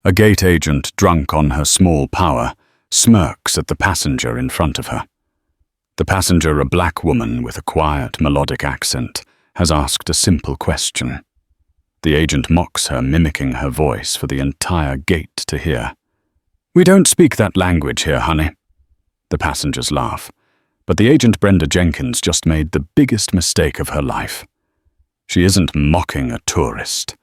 A gate agent, drunk on her small power, smirks at the passenger in front of her. The passenger, a black woman with a quiet, melodic accent, has asked a simple question. The agent mocks her, mimicking her voice for the entire gate to hear. "We don't speak that language here, honey." The passengers laugh, but the agent Brenda Jenkins just made the biggest mistake of her life. She isn't mocking a tourist.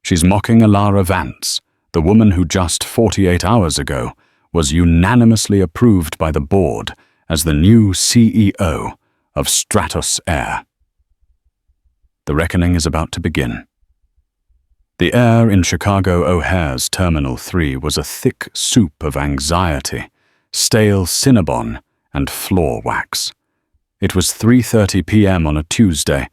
She's mocking Elara Vance, the woman who just 48 hours ago was unanimously approved by the board as the new CEO of Stratos Air. The reckoning is about to begin. The air in Chicago O'Hare's Terminal 3 was a thick soup of anxiety, stale Cinnabon, and floor wax. It was 3:30 p.m. on a Tuesday,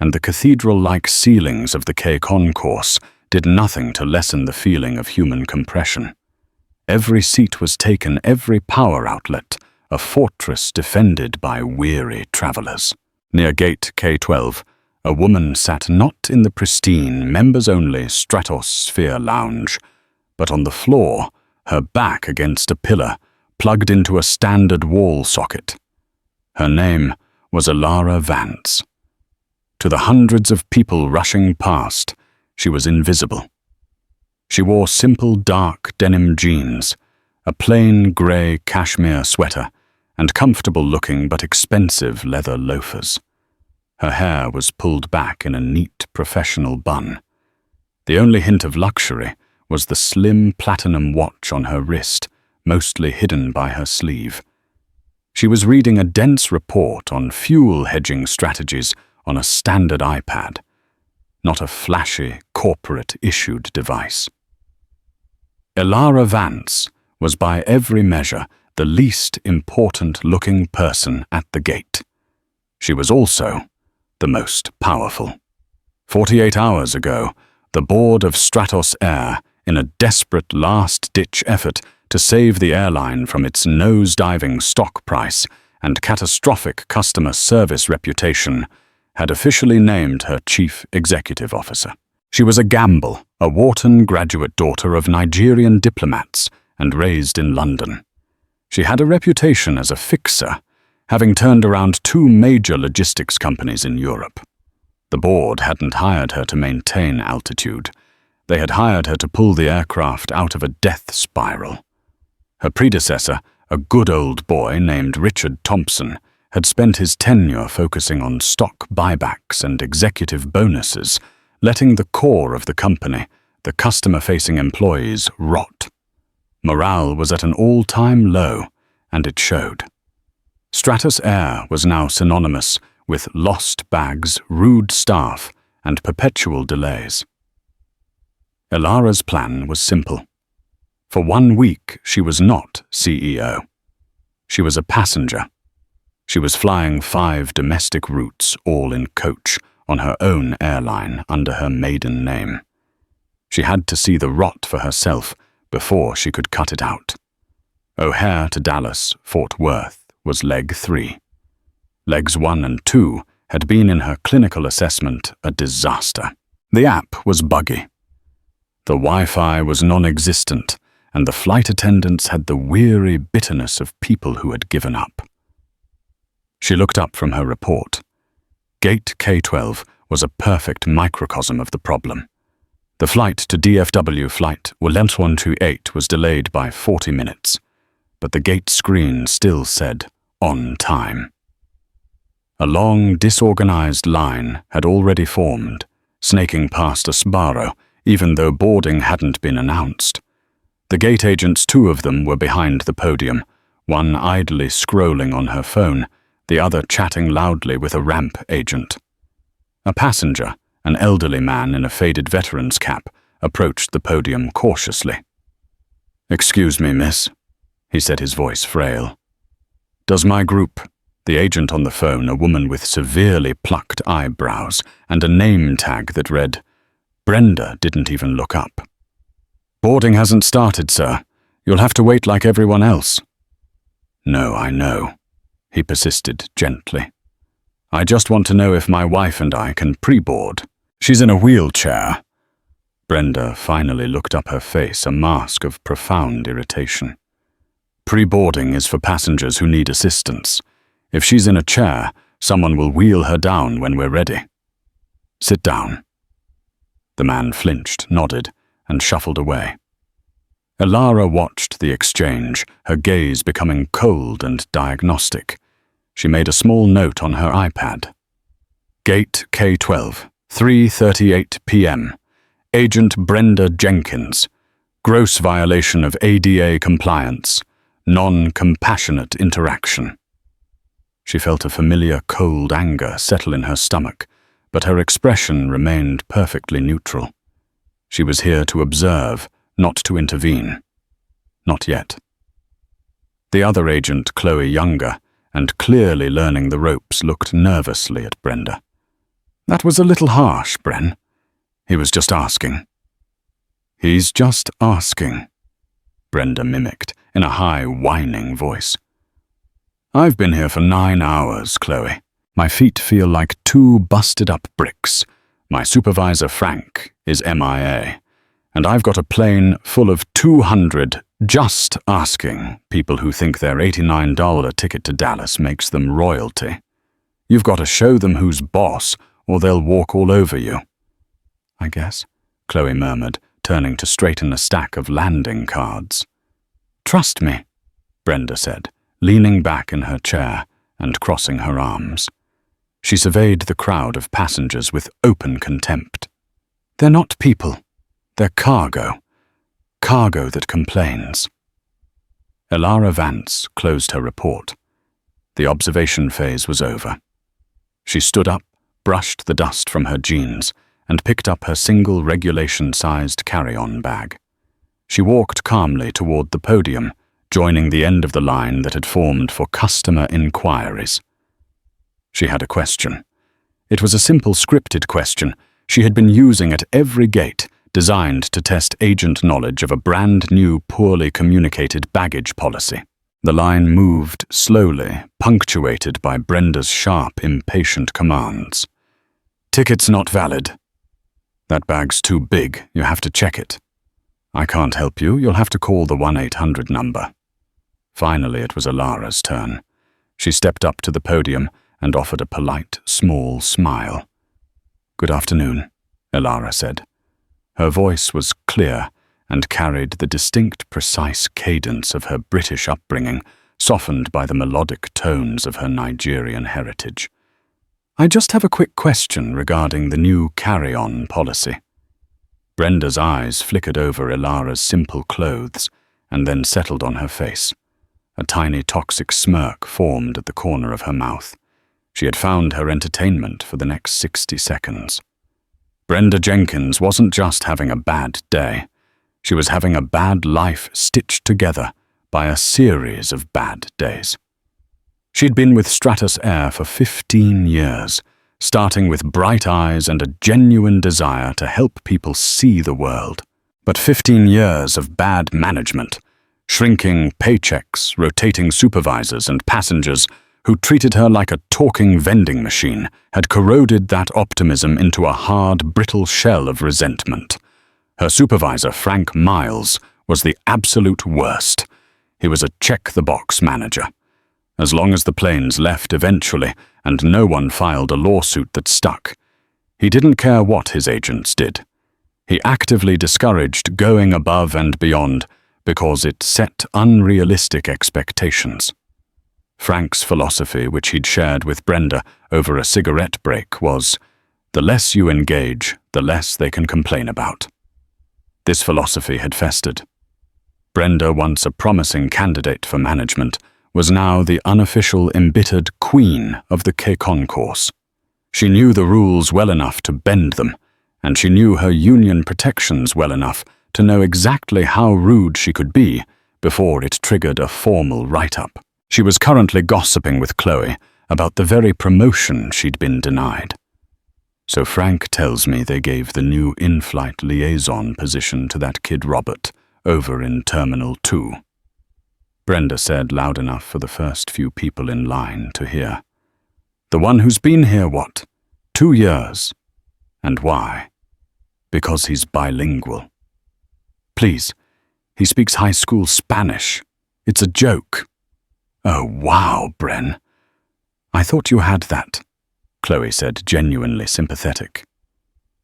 and the cathedral-like ceilings of the K concourse did nothing to lessen the feeling of human compression. Every seat was taken, every power outlet, a fortress defended by weary travelers. Near gate K12, a woman sat not in the pristine, members-only Stratosphere lounge, but on the floor, her back against a pillar, plugged into a standard wall socket. Her name was Elara Vance. To the hundreds of people rushing past, she was invisible. She wore simple dark denim jeans, a plain grey cashmere sweater, and comfortable-looking but expensive leather loafers. Her hair was pulled back in a neat professional bun. The only hint of luxury was the slim platinum watch on her wrist, mostly hidden by her sleeve. She was reading a dense report on fuel hedging strategies on a standard iPad, not a flashy, corporate-issued device. Elara Vance was by every measure the least important-looking person at the gate. She was also the most powerful. 48 hours ago, the board of Stratos Air, in a desperate last-ditch effort to save the airline from its nose-diving stock price and catastrophic customer service reputation, had officially named her chief executive officer. She was a Gamble, a Wharton graduate daughter of Nigerian diplomats and raised in London. She had a reputation as a fixer, having turned around 2 major logistics companies in Europe. The board hadn't hired her to maintain altitude. They had hired her to pull the aircraft out of a death spiral. Her predecessor, a good old boy named Richard Thompson, had spent his tenure focusing on stock buybacks and executive bonuses, letting the core of the company, the customer-facing employees, rot. Morale was at an all-time low, and it showed. Stratos Air was now synonymous with lost bags, rude staff, and perpetual delays. Elara's plan was simple. For 1 week, she was not CEO. She was a passenger. She was flying 5 domestic routes, all in coach, on her own airline under her maiden name. She had to see the rot for herself before she could cut it out. O'Hare to Dallas, Fort Worth, was leg 3. Legs 1 and 2 had been in her clinical assessment a disaster. The app was buggy. The Wi-Fi was non-existent, and the flight attendants had the weary bitterness of people who had given up. She looked up from her report. Gate K12 was a perfect microcosm of the problem. The flight to DFW flight 1128 was delayed by 40 minutes, but the gate screen still said, "On time." A long, disorganized line had already formed, snaking past a Sbarro, even though boarding hadn't been announced. The gate agents, 2 of them, were behind the podium, one idly scrolling on her phone, the other chatting loudly with a ramp agent. A passenger, an elderly man in a faded veteran's cap, approached the podium cautiously. "Excuse me, miss," he said, his voice frail. "Does my group—" The agent on the phone, a woman with severely plucked eyebrows and a name tag that read, Brenda, didn't even look up. "Boarding hasn't started, sir. You'll have to wait like everyone else." "No, I know," he persisted gently. "I just want to know if my wife and I can pre-board. She's in a wheelchair." Brenda finally looked up, her face a mask of profound irritation. Pre-boarding is for passengers who need assistance. If she's in a chair, someone will wheel her down when we're ready. Sit down. The man flinched, nodded, and shuffled away. Elara watched the exchange, her gaze becoming cold and diagnostic. She made a small note on her iPad. Gate K12, 3:38 p.m. Agent Brenda Jenkins. Gross violation of ADA compliance. Non-compassionate interaction. She felt a familiar cold anger settle in her stomach, but her expression remained perfectly neutral. She was here to observe, not to intervene. Not yet. The other agent, Chloe Younger, and clearly learning the ropes, looked nervously at Brenda. That was a little harsh, Bren. He was just asking. He's just asking, Brenda mimicked in a high, whining voice. I've been here for 9 hours, Chloe. My feet feel like 2 busted-up bricks. My supervisor, Frank, is MIA, and I've got a plane full of 200 just asking people who think their $89 ticket to Dallas makes them royalty. You've got to show them who's boss, or they'll walk all over you. I guess, Chloe murmured, turning to straighten a stack of landing cards. Trust me, Brenda said, leaning back in her chair and crossing her arms. She surveyed the crowd of passengers with open contempt. They're not people. They're cargo. Cargo that complains. Elara Vance closed her report. The observation phase was over. She stood up, brushed the dust from her jeans, and picked up her single regulation-sized carry-on bag. She walked calmly toward the podium, joining the end of the line that had formed for customer inquiries. She had a question. It was a simple scripted question she had been using at every gate, designed to test agent knowledge of a brand-new, poorly communicated baggage policy. The line moved slowly, punctuated by Brenda's sharp, impatient commands. Ticket's not valid. That bag's too big, you have to check it. I can't help you, you'll have to call the 1-800 number. Finally, it was Elara's turn. She stepped up to the podium and offered a polite, small smile. Good afternoon, Elara said. Her voice was clear and carried the distinct, precise cadence of her British upbringing, softened by the melodic tones of her Nigerian heritage. I just have a quick question regarding the new carry-on policy. Brenda's eyes flickered over Elara's simple clothes and then settled on her face. A tiny toxic smirk formed at the corner of her mouth. She had found her entertainment for the next 60 seconds. Brenda Jenkins wasn't just having a bad day. She was having a bad life stitched together by a series of bad days. She'd been with Stratus Air for 15 years, starting with bright eyes and a genuine desire to help people see the world. But 15 years of bad management, shrinking paychecks, rotating supervisors and passengers who treated her like a talking vending machine, had corroded that optimism into a hard, brittle shell of resentment. Her supervisor, Frank Miles, was the absolute worst. He was a check-the-box manager. As long as the planes left eventually and no one filed a lawsuit that stuck, he didn't care what his agents did. He actively discouraged going above and beyond because it set unrealistic expectations. Frank's philosophy, which he'd shared with Brenda over a cigarette break, was, the less you engage, the less they can complain about. This philosophy had festered. Brenda, once a promising candidate for management, was now the unofficial, embittered queen of the K-Concourse. She knew the rules well enough to bend them, and she knew her union protections well enough to know exactly how rude she could be before it triggered a formal write-up. She was currently gossiping with Chloe about the very promotion she'd been denied. So Frank tells me they gave the new in-flight liaison position to that kid Robert over in Terminal 2. Brenda said loud enough for the first few people in line to hear. The one who's been here, what? 2 years. And why? Because he's bilingual. Please, he speaks high school Spanish. It's a joke. Oh, wow, Bren. I thought you had that, Chloe said, genuinely sympathetic.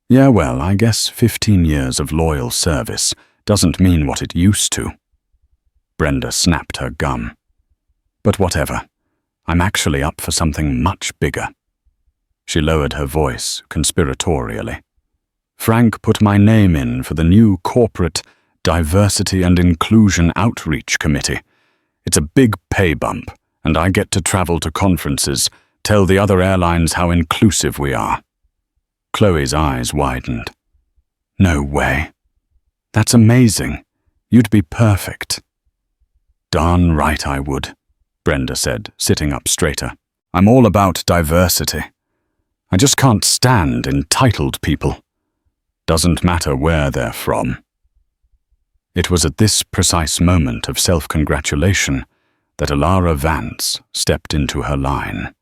Yeah, well, I guess 15 years of loyal service doesn't mean what it used to. Brenda snapped her gum. But whatever. I'm actually up for something much bigger. She lowered her voice conspiratorially. Frank put my name in for the new corporate Diversity and Inclusion Outreach Committee. It's a big pay bump, and I get to travel to conferences, tell the other airlines how inclusive we are. Chloe's eyes widened. No way. That's amazing. You'd be perfect. Darn right I would, Brenda said, sitting up straighter. I'm all about diversity. I just can't stand entitled people. Doesn't matter where they're from. It was at this precise moment of self-congratulation that Elara Vance stepped into her line.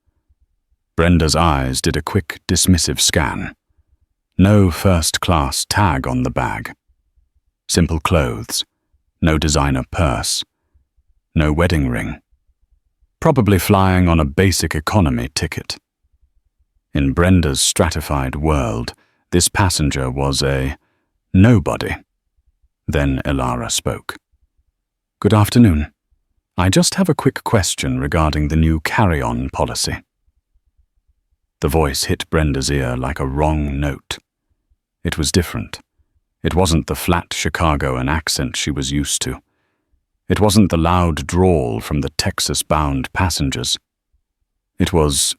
Brenda's eyes did a quick, dismissive scan. No first-class tag on the bag. Simple clothes. No designer purse. No wedding ring. Probably flying on a basic economy ticket. In Brenda's stratified world, this passenger was a nobody. Then Elara spoke. Good afternoon. I just have a quick question regarding the new carry-on policy. The voice hit Brenda's ear like a wrong note. It was different. It wasn't the flat Chicagoan accent she was used to. It wasn't the loud drawl from the Texas-bound passengers. It was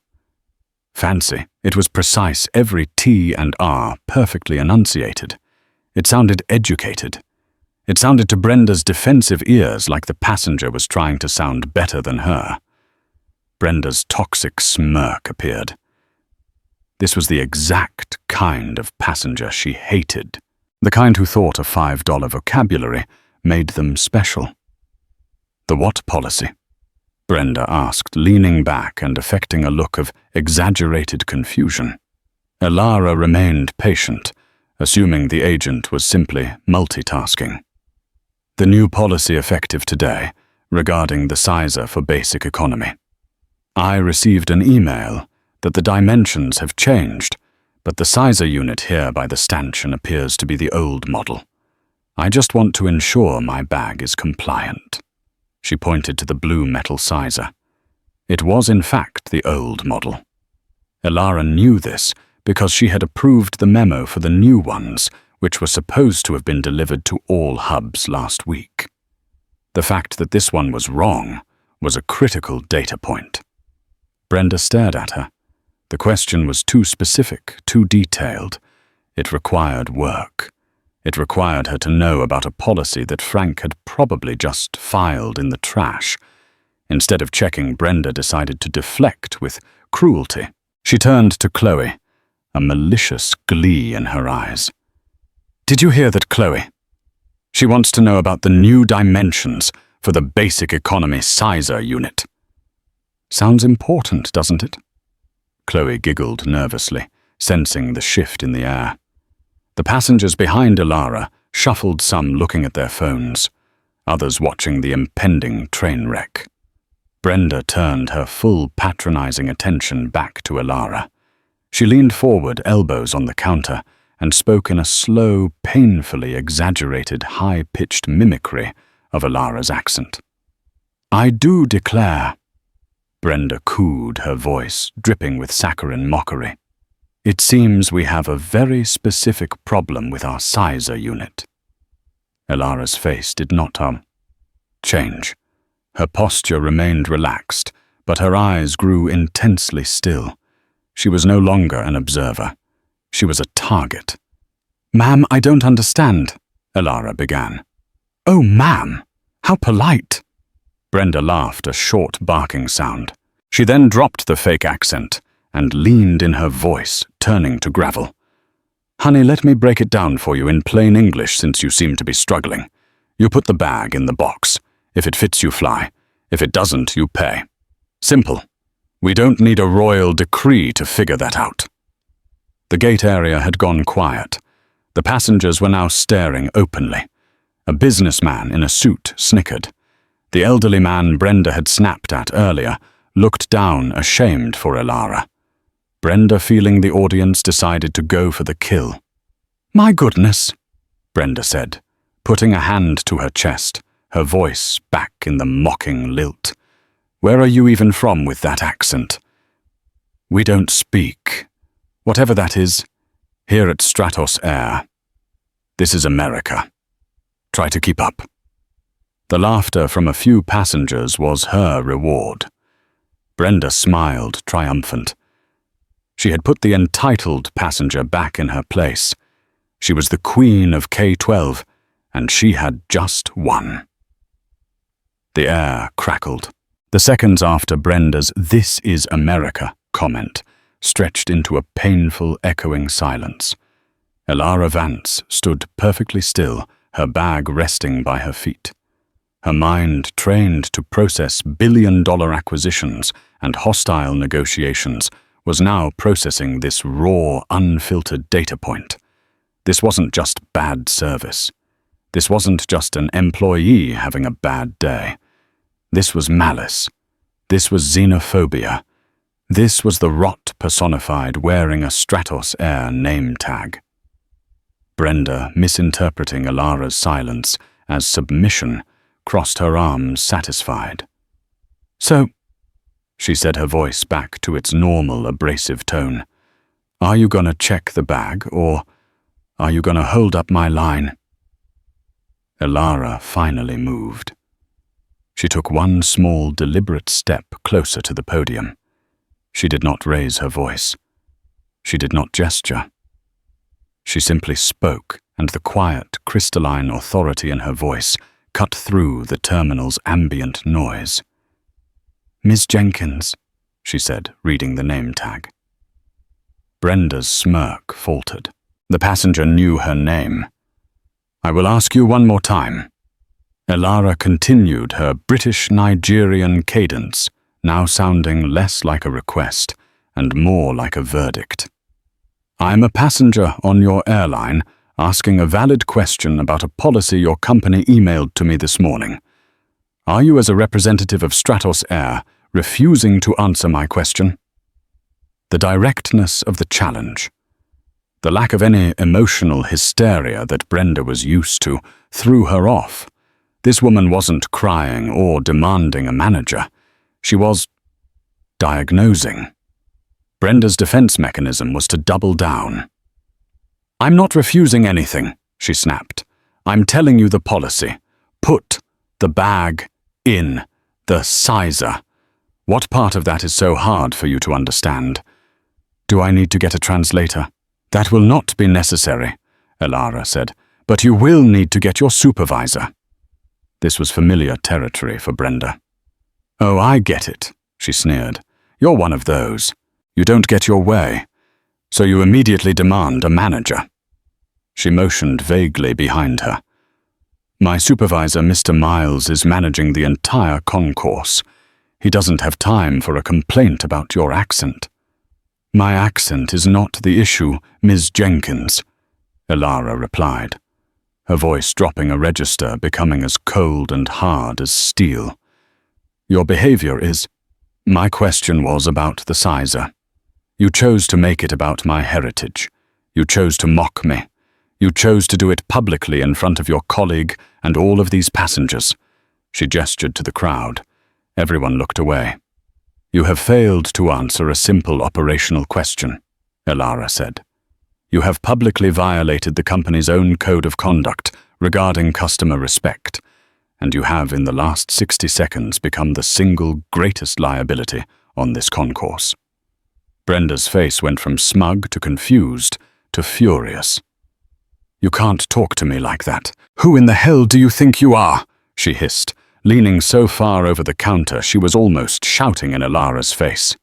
fancy. It was precise, every T and R perfectly enunciated. It sounded educated. It sounded to Brenda's defensive ears like the passenger was trying to sound better than her. Brenda's toxic smirk appeared. This was the exact kind of passenger she hated. The kind who thought a $5 vocabulary made them special. The what policy? Brenda asked, leaning back and affecting a look of exaggerated confusion. Elara remained patient, assuming the agent was simply multitasking. The new policy effective today, regarding the sizer for basic economy. I received an email that the dimensions have changed, but the sizer unit here by the stanchion appears to be the old model. I just want to ensure my bag is compliant. She pointed to the blue metal sizer. It was in fact the old model. Elara knew this because she had approved the memo for the new ones, which were supposed to have been delivered to all hubs last week. The fact that this one was wrong was a critical data point. Brenda stared at her. The question was too specific, too detailed. It required work. It required her to know about a policy that Frank had probably just filed in the trash. Instead of checking, Brenda decided to deflect with cruelty. She turned to Chloe, a malicious glee in her eyes. Did you hear that, Chloe? She wants to know about the new dimensions for the basic economy sizer unit. Sounds important, doesn't it? Chloe giggled nervously, sensing the shift in the air. The passengers behind Elara shuffled, some looking at their phones, others watching the impending train wreck. Brenda turned her full patronizing attention back to Elara. She leaned forward, elbows on the counter, and spoke in a slow, painfully exaggerated, high-pitched mimicry of Elara's accent. I do declare, Brenda cooed, her voice dripping with saccharine mockery. It seems we have a very specific problem with our sizer unit. Elara's face did not change. Her posture remained relaxed, but her eyes grew intensely still. She was no longer an observer. She was a target. Ma'am, I don't understand, Elara began. Oh, ma'am, how polite. Brenda laughed, a short barking sound. She then dropped the fake accent and leaned in her voice, turning to Gravel. Honey, let me break it down for you in plain English since you seem to be struggling. You put the bag in the box. If it fits, you fly. If it doesn't, you pay. Simple. We don't need a royal decree to figure that out. The gate area had gone quiet, The passengers were now staring openly. A businessman in a suit snickered. The elderly man Brenda had snapped at earlier looked down, ashamed for Elara. Brenda, feeling the audience, decided to go for the kill. "My goodness," Brenda said, putting a hand to her chest, her voice back in the mocking lilt. "Where are you even from with that accent?" "We don't speak, whatever that is, here at Stratos Air. This is America. Try to keep up." The laughter from a few passengers was her reward. Brenda smiled, triumphant. She had put the entitled passenger back in her place. She was the queen of K-12, and she had just won. The air crackled. The seconds after Brenda's "This is America" comment stretched into a painful, echoing silence. Elara Vance stood perfectly still, her bag resting by her feet. Her mind, trained to process billion-dollar acquisitions and hostile negotiations, was now processing this raw, unfiltered data point. This wasn't just bad service. This wasn't just an employee having a bad day. This was malice. This was xenophobia. This was the rot personified wearing a Stratos Air name tag. Brenda, misinterpreting Elara's silence as submission, crossed her arms, satisfied. "So," she said, her voice back to its normal, abrasive tone, "are you gonna check the bag, or are you gonna hold up my line?" Elara finally moved. She took one small, deliberate step closer to the podium. She did not raise her voice. She did not gesture. She simply spoke, and the quiet, crystalline authority in her voice cut through the terminal's ambient noise. "Ms. Jenkins," she said, reading the name tag. Brenda's smirk faltered. The passenger knew her name. "I will ask you one more time." Elara continued her British-Nigerian cadence, now sounding less like a request and more like a verdict. "I'm a passenger on your airline asking a valid question about a policy your company emailed to me this morning. Are you, as a representative of Stratos Air, refusing to answer my question?" The directness of the challenge, the lack of any emotional hysteria that Brenda was used to, threw her off. This woman wasn't crying or demanding a manager. She was diagnosing. Brenda's defense mechanism was to double down. "I'm not refusing anything," she snapped. "I'm telling you the policy. Put the bag in the sizer. What part of that is so hard for you to understand? Do I need to get a translator?" "That will not be necessary," Elara said, "but you will need to get your supervisor." This was familiar territory for Brenda. "Oh, I get it," she sneered. "You're one of those. You don't get your way, so you immediately demand a manager." She motioned vaguely behind her. "My supervisor, Mr. Miles, is managing the entire concourse. He doesn't have time for a complaint about your accent." "My accent is not the issue, Ms. Jenkins," Elara replied, her voice dropping a register, becoming as cold and hard as steel. "Your behavior is—" "My question was about the sizer. You chose to make it about my heritage. You chose to mock me. You chose to do it publicly in front of your colleague and all of these passengers." She gestured to the crowd. Everyone looked away. "You have failed to answer a simple operational question," Elara said. "You have publicly violated the company's own code of conduct regarding customer respect, and you have in the last 60 seconds become the single greatest liability on this concourse." Brenda's face went from smug to confused to furious. "You can't talk to me like that. Who in the hell do you think you are?" she hissed, leaning so far over the counter she was almost shouting in Elara's face.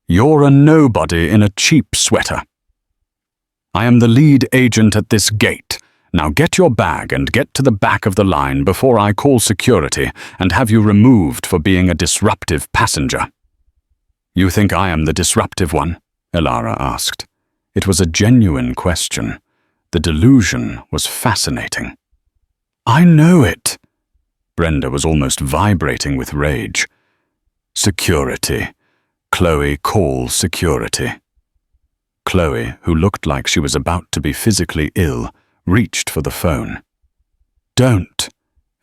"You're a nobody in a cheap sweater. I am the lead agent at this gate. Now get your bag and get to the back of the line before I call security and have you removed for being a disruptive passenger." "You think I am the disruptive one?" Elara asked. It was a genuine question. The delusion was fascinating. "I know it." Brenda was almost vibrating with rage. "Security. Chloe, call security." Chloe, who looked like she was about to be physically ill, reached for the phone. "Don't,"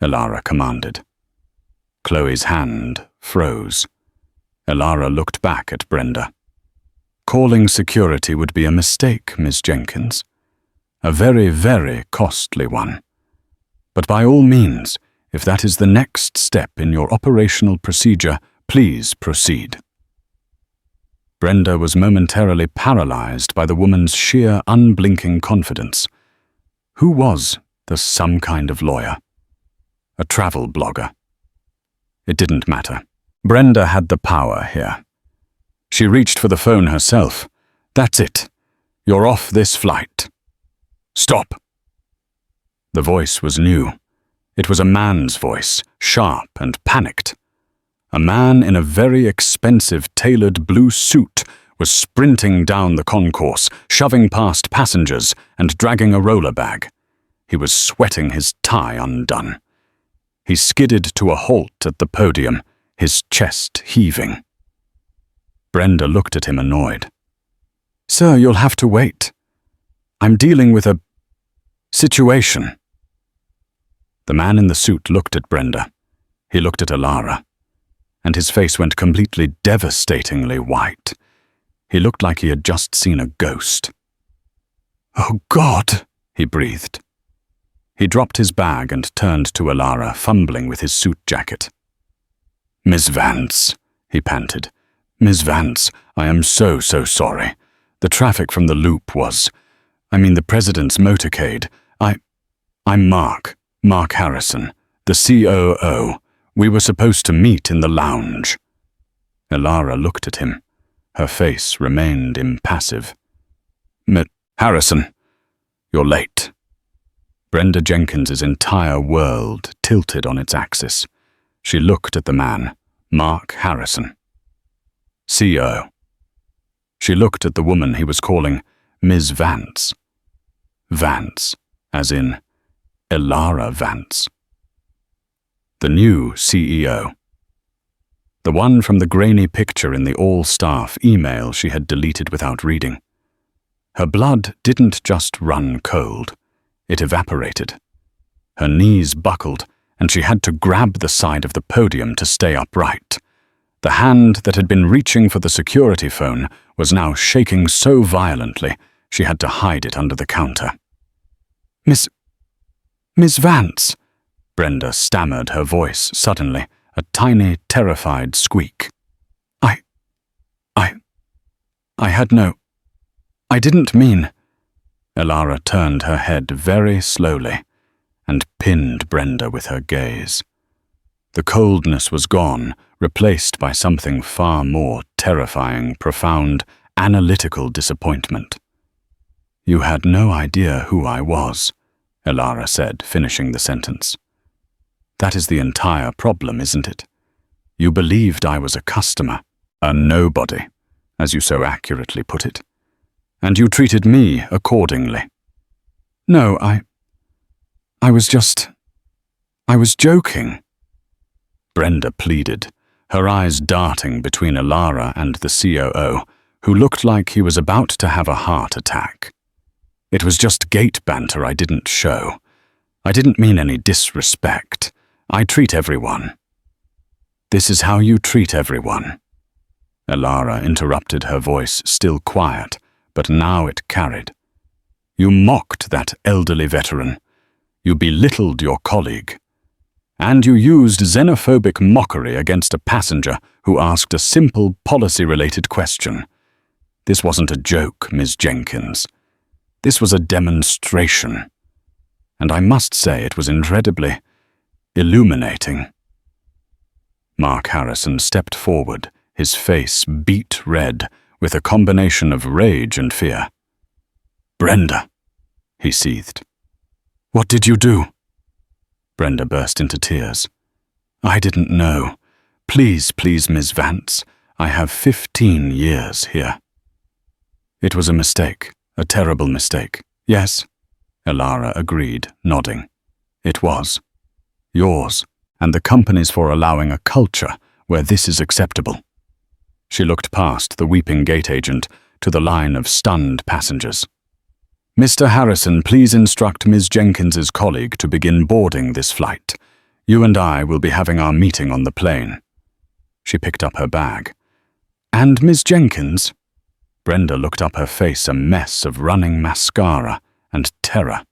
Elara commanded. Chloe's hand froze. Elara looked back at Brenda. "Calling security would be a mistake, Miss Jenkins. A very, very costly one. But by all means, if that is the next step in your operational procedure, please proceed." Brenda was momentarily paralyzed by the woman's sheer, unblinking confidence. Who was the some kind of lawyer? A travel blogger? It didn't matter. Brenda had the power here. She reached for the phone herself. "That's it. You're off this flight." "Stop." The voice was new. It was a man's voice, sharp and panicked. A man in a very expensive tailored blue suit was sprinting down the concourse, shoving past passengers and dragging a roller bag. He was sweating his tie undone. He skidded to a halt at the podium, his chest heaving. Brenda looked at him annoyed. "Sir, you'll have to wait. I'm dealing with a situation." The man in the suit looked at Brenda. He looked at Elara, and his face went completely devastatingly white. He looked like he had just seen a ghost. "Oh, God," he breathed. He dropped his bag and turned to Elara, fumbling with his suit jacket. "Miss Vance," he panted. "Miss Vance, I am so sorry. The traffic from the loop was... the President's motorcade. I'm Mark Harrison, the COO. We were supposed to meet in the lounge." Elara looked at him. Her face remained impassive. "Harrison, you're late." Brenda Jenkins's entire world tilted on its axis. She looked at the man, Mark Harrison. CO. She looked at the woman he was calling Ms. Vance. Vance, as in Elara Vance. The new CEO. The one from the grainy picture in the all-staff email she had deleted without reading. Her blood didn't just run cold. It evaporated. Her knees buckled, and she had to grab the side of the podium to stay upright. The hand that had been reaching for the security phone was now shaking so violently she had to hide it under the counter. Miss Vance," Brenda stammered, her voice suddenly, a tiny, terrified squeak. I had no... I didn't mean..." Elara turned her head very slowly and pinned Brenda with her gaze. The coldness was gone, replaced by something far more terrifying, profound, analytical disappointment. "You had no idea who I was," Elara said, finishing the sentence. "That is the entire problem, isn't it? You believed I was a customer, a nobody, as you so accurately put it. And you treated me accordingly." "No, I was joking," Brenda pleaded, her eyes darting between Elara and the COO, who looked like he was about to have a heart attack. "It was just gate banter I didn't show. I didn't mean any disrespect. I treat everyone." "This is how you treat everyone." Elara interrupted, her voice still quiet, but now it carried. "You mocked that elderly veteran. You belittled your colleague. And you used xenophobic mockery against a passenger who asked a simple policy-related question. This wasn't a joke, Ms. Jenkins. This was a demonstration. And I must say it was incredibly illuminating." Mark Harrison stepped forward, his face beet red with a combination of rage and fear. "Brenda," he seethed. "What did you do?" Brenda burst into tears. "I didn't know. Please, Miss Vance. I have 15 years here." "It was a mistake, a terrible mistake. Yes, Elara agreed, nodding. It was. Yours, and the company's for allowing a culture where this is acceptable. She looked past the weeping gate agent to the line of stunned passengers. Mr. Harrison, please instruct Ms. Jenkins's colleague to begin boarding this flight. You and I will be having our meeting on the plane. She picked up her bag. And Ms. Jenkins? Brenda looked up, her face a mess of running mascara and terror.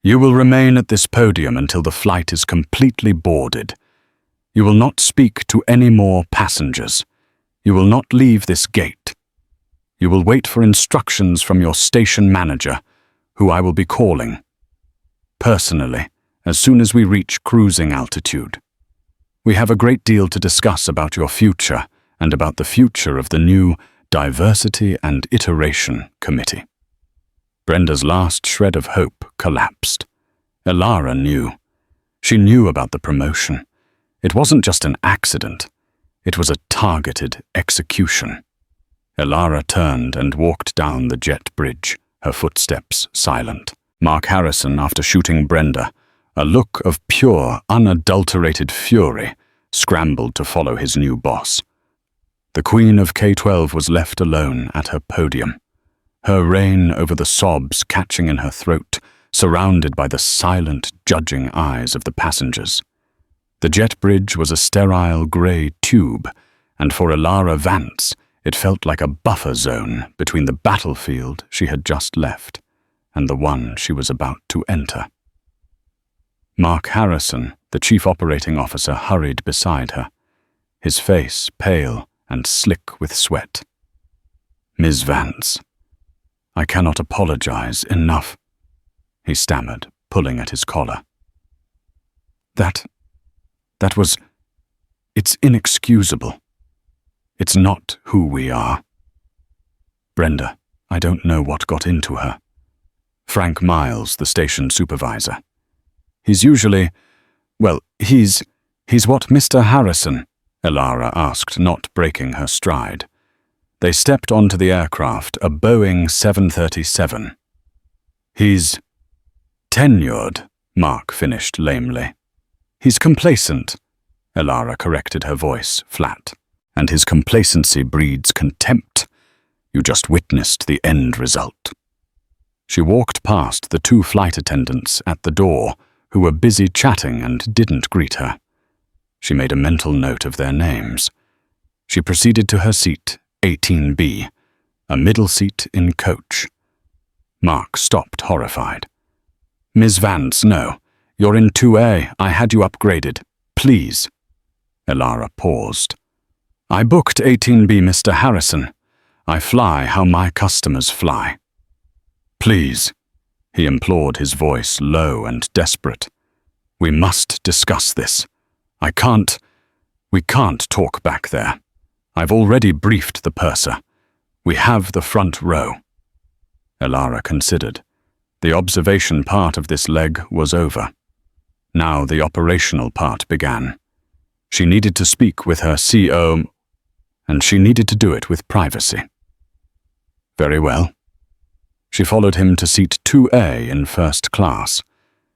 You will remain at this podium until the flight is completely boarded. You will not speak to any more passengers. You will not leave this gate. You will wait for instructions from your station manager, who I will be calling. Personally, as soon as we reach cruising altitude. We have a great deal to discuss about your future and about the future of the new Diversity and Iteration Committee. Brenda's last shred of hope collapsed. Elara knew. She knew about the promotion. It wasn't just an accident. It was a targeted execution. Elara turned and walked down the jet bridge, her footsteps silent. Mark Harrison, after shooting Brenda, a look of pure, unadulterated fury, scrambled to follow his new boss. The Queen of K-12 was left alone at her podium, her reign over the sobs catching in her throat, surrounded by the silent, judging eyes of the passengers. The jet bridge was a sterile grey tube, and for Elara Vance, it felt like a buffer zone between the battlefield she had just left and the one she was about to enter. Mark Harrison, the chief operating officer, hurried beside her, his face pale and slick with sweat. Ms. Vance, I cannot apologize enough, he stammered, pulling at his collar. It's inexcusable. It's not who we are. Brenda, I don't know what got into her. Frank Miles, the station supervisor. He's usually, well, he's what Mr. Harrison, Elara asked, not breaking her stride. They stepped onto the aircraft, a Boeing 737. He's tenured, Mark finished lamely. He's complacent, Elara corrected, her voice flat. And his complacency breeds contempt. You just witnessed the end result. She walked past the two flight attendants at the door who were busy chatting and didn't greet her. She made a mental note of their names. She proceeded to her seat, 18B, a middle seat in coach. Mark stopped, horrified. Ms. Vance, no. You're in 2A. I had you upgraded. Please. Elara paused. I booked 18B, Mr. Harrison. I fly how my customers fly. Please, he implored, his voice low and desperate. We must discuss this. We can't talk back there. I've already briefed the purser. We have the front row. Elara considered. The observation part of this leg was over. Now the operational part began. She needed to speak with her CO, and she needed to do it with privacy. Very well. She followed him to seat 2A in first class.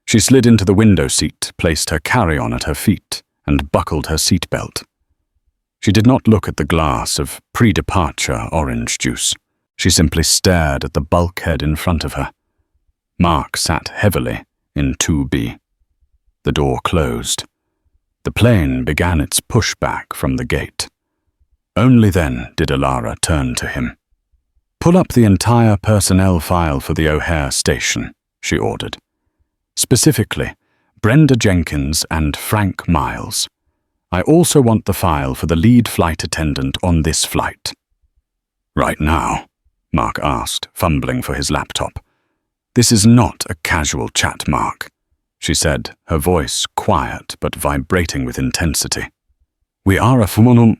She slid into the window seat, placed her carry-on at her feet, and buckled her seatbelt. She did not look at the glass of pre-departure orange juice. She simply stared at the bulkhead in front of her. Mark sat heavily in 2B. The door closed. The plane began its pushback from the gate. Only then did Elara turn to him. Pull up the entire personnel file for the O'Hare station, she ordered. Specifically, Brenda Jenkins and Frank Miles. I also want the file for the lead flight attendant on this flight. Right now, Mark asked, fumbling for his laptop. This is not a casual chat, Mark, she said, her voice quiet but vibrating with intensity. We are a $5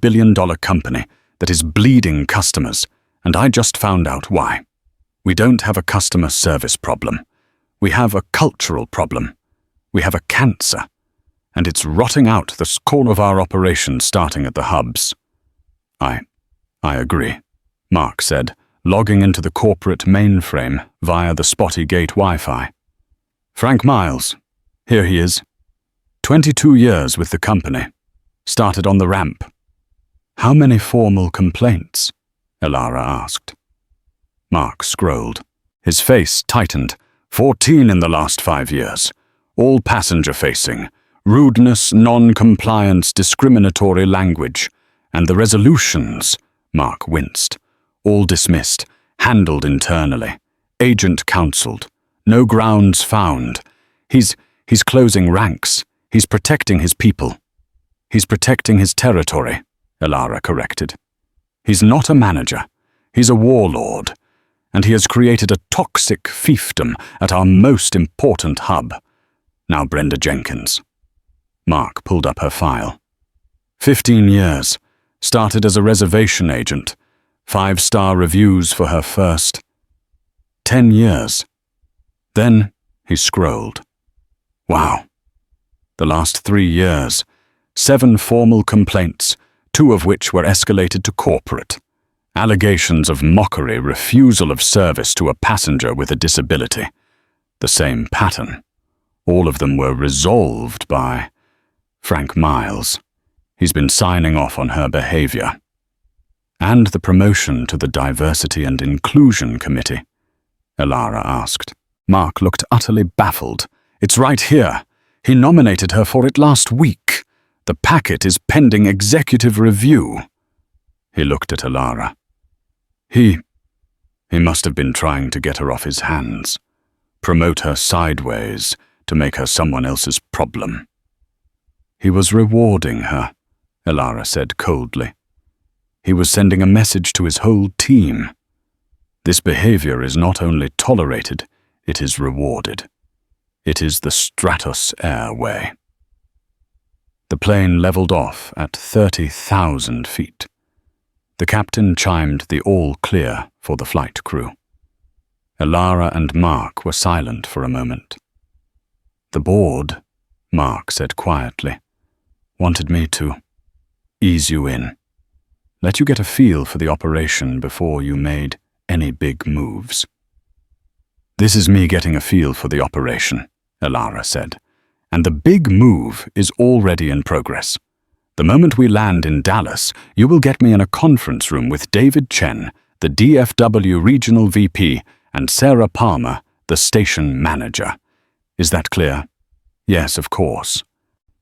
billion company that is bleeding customers, and I just found out why. We don't have a customer service problem. We have a cultural problem. We have a cancer, and it's rotting out the core of our operations starting at the hubs. I agree, Mark said, logging into the corporate mainframe via the spotty gate Wi-Fi. Frank Miles. Here he is. 22 years with the company. Started on the ramp. How many formal complaints? Elara asked. Mark scrolled. His face tightened. 14 in the last 5 years. All passenger-facing. Rudeness, non-compliance, discriminatory language. And the resolutions, Mark winced. All dismissed, handled internally. Agent counseled. No grounds found. He's closing ranks. He's protecting his people. He's protecting his territory, Elara corrected. He's not a manager. He's a warlord. And he has created a toxic fiefdom at our most important hub. Now Brenda Jenkins. Mark pulled up her file. 15 years. Started as a reservation agent. 5-star reviews for her first. 10 years. Then he scrolled. Wow. The last 3 years. 7 formal complaints, 2 of which were escalated to corporate. Allegations of mockery, refusal of service to a passenger with a disability. The same pattern. All of them were resolved by Frank Miles. He's been signing off on her behavior. And the promotion to the Diversity and Inclusion Committee? Elara asked. Mark looked utterly baffled. It's right here. He nominated her for it last week. The packet is pending executive review. He looked at Elara. He must have been trying to get her off his hands. Promote her sideways to make her someone else's problem. He was rewarding her, Elara said coldly. He was sending a message to his whole team. This behavior is not only tolerated, it is rewarded. It is the Stratos Air way. The plane leveled off at 30,000 feet. The captain chimed the all clear for the flight crew. Elara and Mark were silent for a moment. The board, Mark said quietly, wanted me to ease you in. Let you get a feel for the operation before you made any big moves. This is me getting a feel for the operation, Elara said, and the big move is already in progress. The moment we land in Dallas, you will get me in a conference room with David Chen, the DFW Regional VP, and Sarah Palmer, the station manager. Is that clear? Yes, of course.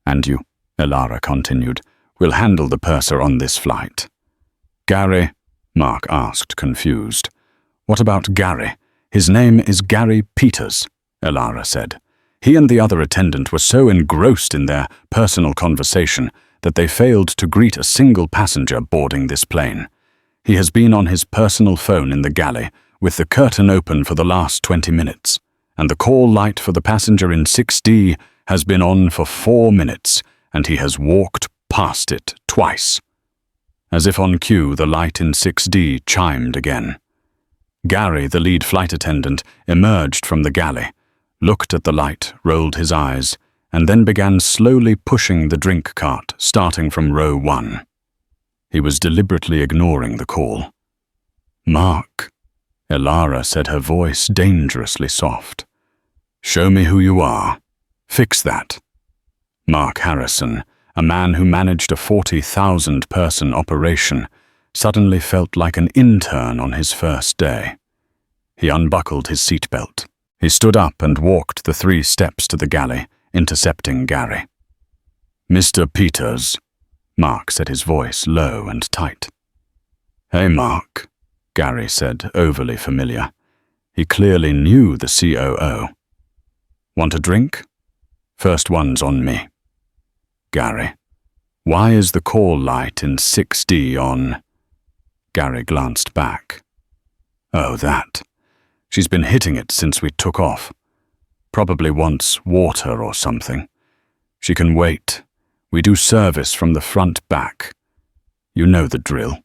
And you, Elara continued, will handle the purser on this flight. Gary? Mark asked, confused. What about Gary? His name is Gary Peters, Elara said. He and the other attendant were so engrossed in their personal conversation that they failed to greet a single passenger boarding this plane. He has been on his personal phone in the galley, with the curtain open for the last 20 minutes, and the call light for the passenger in 6D has been on for 4 minutes, and he has walked past it twice. As if on cue, the light in 6D chimed again. Gary, the lead flight attendant, emerged from the galley, looked at the light, rolled his eyes, and then began slowly pushing the drink cart, starting from row 1. He was deliberately ignoring the call. Mark, Elara said, her voice dangerously soft. Show me who you are. Fix that. Mark Harrison, a man who managed a 40,000-person operation, suddenly felt like an intern on his first day. He unbuckled his seatbelt. He stood up and walked the 3 steps to the galley, intercepting Gary. Mr. Peters, Mark said, his voice low and tight. Hey, Mark, Gary said, overly familiar. He clearly knew the COO. Want a drink? First one's on me. Gary, why is the call light in 6D on? Gary glanced back. Oh, that. She's been hitting it since we took off. Probably wants water or something. She can wait. We do service from the front back. You know the drill.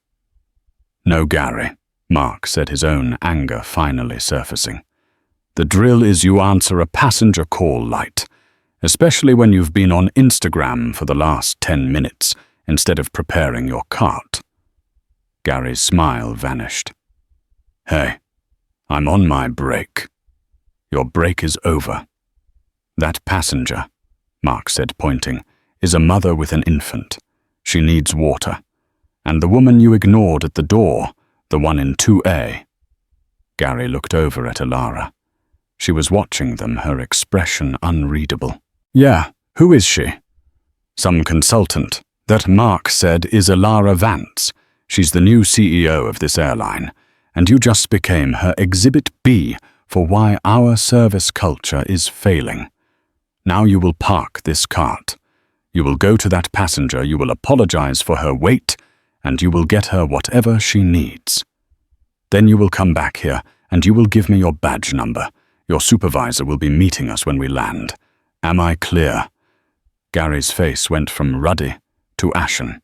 No, Gary, Mark said, his own anger finally surfacing. The drill is you answer a passenger call light, especially when you've been on Instagram for the last 10 minutes instead of preparing your cart. Gary's smile vanished. Hey, I'm on my break. Your break is over. That passenger, Mark said, pointing, is a mother with an infant. She needs water. And the woman you ignored at the door, the one in 2A. Gary looked over at Elara. She was watching them, her expression unreadable. Yeah, who is she? Some consultant. That Mark said is Elara Vance. She's the new CEO of this airline, and you just became her Exhibit B for why our service culture is failing. Now you will park this cart. You will go to that passenger, you will apologize for her wait, and you will get her whatever she needs. Then you will come back here, and you will give me your badge number. Your supervisor will be meeting us when we land. Am I clear? Gary's face went from ruddy to ashen.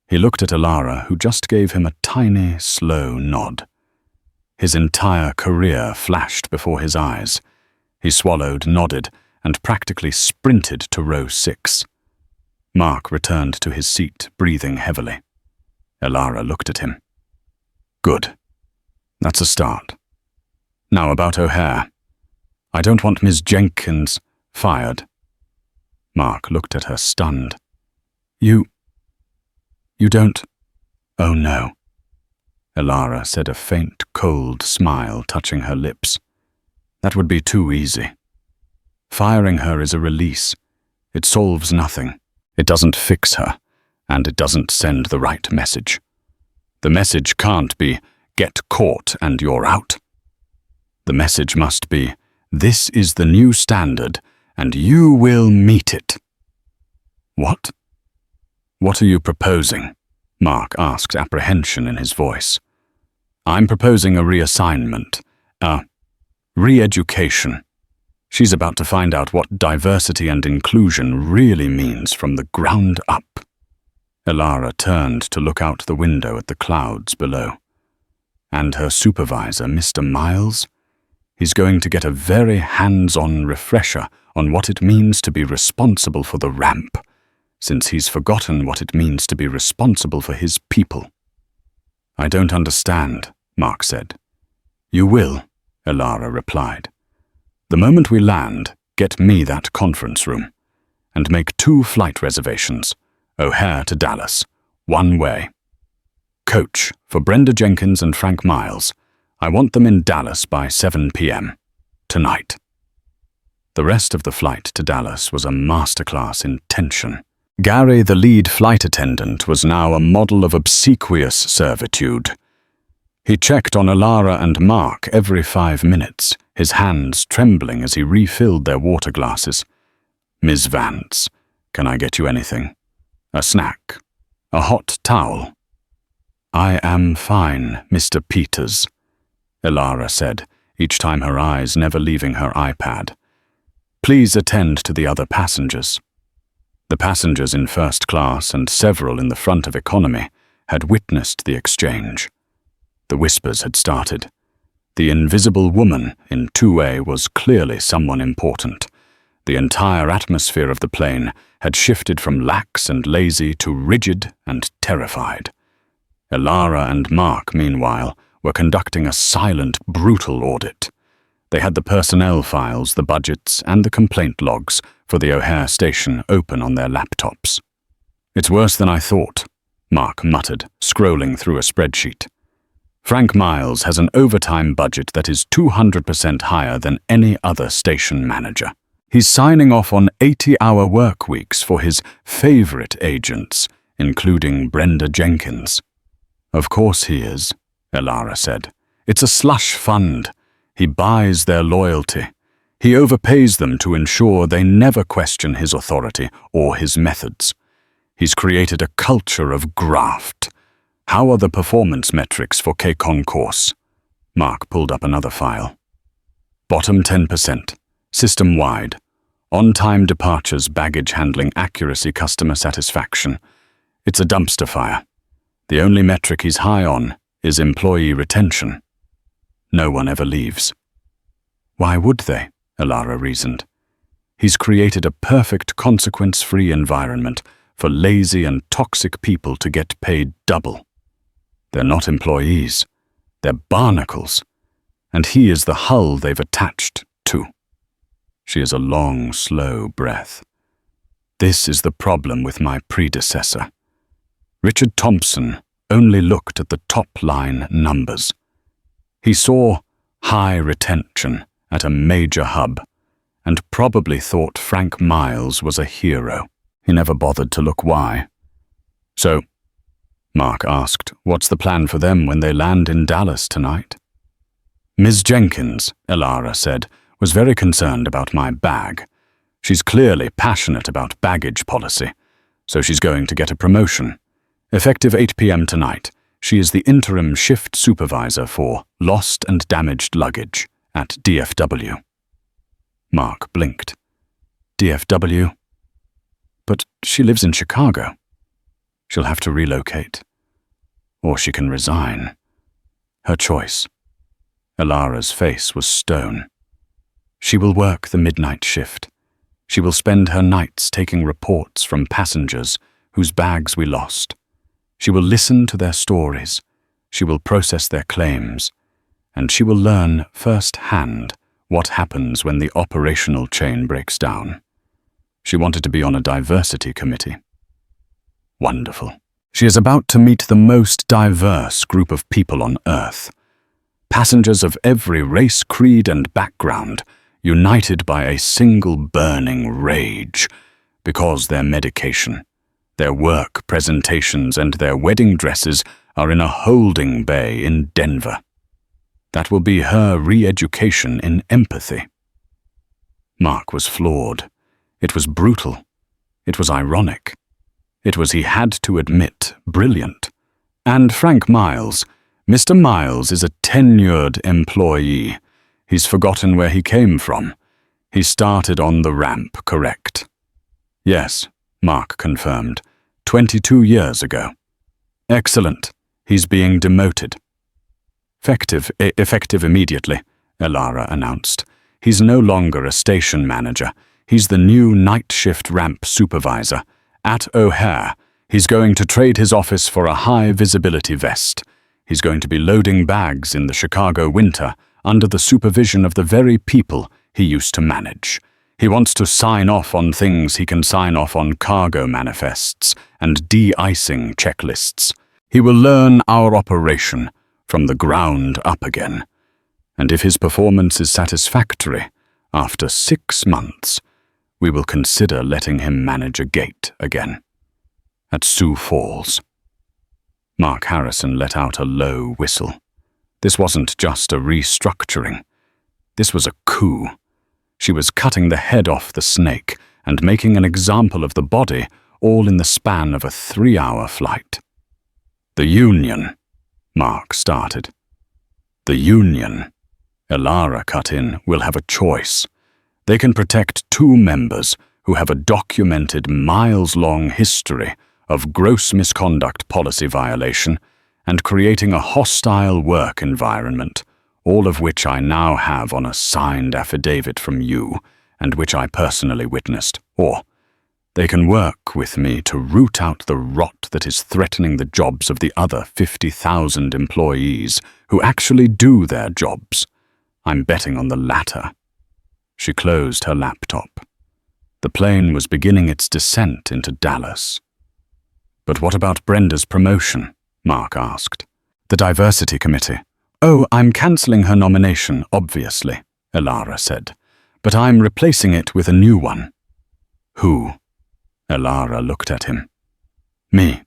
He looked at Elara, who just gave him a tiny, slow nod. His entire career flashed before his eyes. He swallowed, nodded, and practically sprinted to row 6. Mark returned to his seat, breathing heavily. Elara looked at him. Good. That's a start. Now about O'Hare. I don't want Ms. Jenkins fired. Mark looked at her, stunned. You don't... Oh no. Elara said, a faint, cold smile touching her lips. That would be too easy. Firing her is a release. It solves nothing. It doesn't fix her, and it doesn't send the right message. The message can't be, get caught and you're out. The message must be, this is the new standard, and you will meet it. What? What are you proposing? Mark asked, apprehension in his voice. I'm proposing a reassignment, a re-education. She's about to find out what diversity and inclusion really means from the ground up. Elara turned to look out the window at the clouds below. And her supervisor, Mr. Miles? He's going to get a very hands-on refresher on what it means to be responsible for the ramp, since he's forgotten what it means to be responsible for his people. I don't understand, Mark said. You will, Elara replied. The moment we land, get me that conference room, and make 2 flight reservations, O'Hare to Dallas, one way. Coach for Brenda Jenkins and Frank Miles. I want them in Dallas by 7 p.m. tonight. The rest of the flight to Dallas was a masterclass in tension. Gary, the lead flight attendant, was now a model of obsequious servitude. He checked on Elara and Mark every 5 minutes, his hands trembling as he refilled their water glasses. Ms. Vance, can I get you anything? A snack? A hot towel? I am fine, Mr. Peters, Elara said, each time her eyes never leaving her iPad. Please attend to the other passengers. The passengers in first class and several in the front of economy had witnessed the exchange. The whispers had started. The invisible woman in 2A was clearly someone important. The entire atmosphere of the plane had shifted from lax and lazy to rigid and terrified. Elara and Mark, meanwhile, were conducting a silent, brutal audit. They had the personnel files, the budgets, and the complaint logs for the O'Hare station open on their laptops. It's worse than I thought, Mark muttered, scrolling through a spreadsheet. Frank Miles has an overtime budget that is 200% higher than any other station manager. He's signing off on 80-hour work weeks for his favorite agents, including Brenda Jenkins. Of course he is, Elara said. It's a slush fund. He buys their loyalty. He overpays them to ensure they never question his authority or his methods. He's created a culture of graft. How are the performance metrics for K-Concourse? Mark pulled up another file. Bottom 10%, system-wide. On-time departures, baggage handling, accuracy, customer satisfaction. It's a dumpster fire. The only metric he's high on is employee retention. No one ever leaves. Why would they? Elara reasoned. He's created a perfect consequence-free environment for lazy and toxic people to get paid double. They're not employees. They're barnacles, and he is the hull they've attached to. She is a long, slow breath. This is the problem with my predecessor. Richard Thompson only looked at the top-line numbers. He saw high retention at a major hub, and probably thought Frank Miles was a hero. He never bothered to look why. So, Mark asked, what's the plan for them when they land in Dallas tonight? Ms. Jenkins, Elara said, was very concerned about my bag. She's clearly passionate about baggage policy, so she's going to get a promotion. Effective 8 p.m. tonight, she is the interim shift supervisor for lost and damaged luggage at DFW. Mark blinked. DFW? But she lives in Chicago. She'll have to relocate. Or she can resign. Her choice. Elara's face was stone. She will work the midnight shift. She will spend her nights taking reports from passengers whose bags we lost. She will listen to their stories. She will process their claims. And she will learn firsthand what happens when the operational chain breaks down. She wanted to be on a diversity committee. Wonderful. She is about to meet the most diverse group of people on Earth. Passengers of every race, creed, and background, united by a single burning rage, because their medication, their work presentations, and their wedding dresses are in a holding bay in Denver. That will be her re-education in empathy. Mark was flawed. It was brutal. It was ironic. It was, he had to admit, brilliant. And Frank Miles, Mr. Miles is a tenured employee. He's forgotten where he came from. He started on the ramp, correct? Yes, Mark confirmed. 22 years ago. Excellent. He's being demoted. Effective immediately, Elara announced. He's no longer a station manager. He's the new night shift ramp supervisor. At O'Hare, he's going to trade his office for a high-visibility vest. He's going to be loading bags in the Chicago winter under the supervision of the very people he used to manage. He wants to sign off on things he can sign off on cargo manifests and de-icing checklists. He will learn our operation from the ground up again. And if his performance is satisfactory, after 6 months, we will consider letting him manage a gate again. At Sioux Falls. Mark Harrison let out a low whistle. This wasn't just a restructuring. This was a coup. She was cutting the head off the snake and making an example of the body, all in the span of a 3-hour flight. The Union, Mark started. The Union, Elara cut in, will have a choice. They can protect 2 members who have a documented miles-long history of gross misconduct policy violation and creating a hostile work environment, all of which I now have on a signed affidavit from you and which I personally witnessed. Or they can work with me to root out the rot that is threatening the jobs of the other 50,000 employees who actually do their jobs. I'm betting on the latter. She closed her laptop. The plane was beginning its descent into Dallas. But what about Brenda's promotion? Mark asked. The diversity committee. Oh, I'm cancelling her nomination, obviously, Elara said. But I'm replacing it with a new one. Who? Elara looked at him. Me.